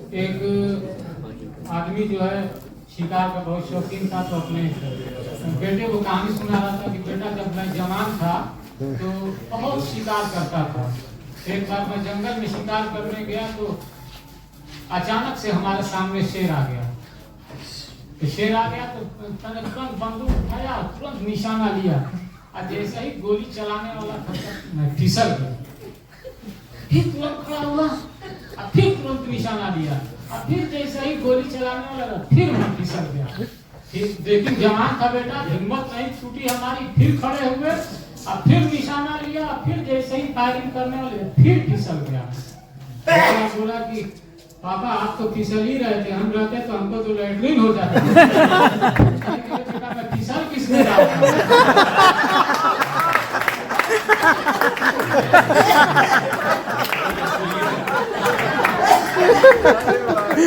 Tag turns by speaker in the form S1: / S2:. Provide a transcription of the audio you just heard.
S1: एक आदमी जो है शिकार का बहुत शौकीन था, तो अपने बेटे को कहानी सुना रहा था कि बेटा जब मैं जवान था तो बहुत शिकार करता था। एक बार मैं जंगल में शिकार करने गया तो अचानक से हमारे सामने शेर आ गया। तो शेर आ गया तो तुरंत बंदूक उठाया, तुरंत निशाना लिया और जैसे ही गोली चलाने वाला था फिसल गया। फिर तुरंत खड़ा हुआ और फिर तुरंत निशाना दिया और फिर जैसे ही गोली चलाने वाला था फिर मैं फिसल गया। फिर लेकिन जवान था बेटा, हिम्मत नहीं छूटी हमारी, फिर खड़े हुए और फिर निशाना लिया और फिर जैसे ही फायरिंग करने वाले फिर फिसल गया। बोला कि पापा आप तो फिसल ही रहे थे, हम रहते तो हमको तो लैट्रिन हो जाता। बेटा मैं फिसल किसने रहा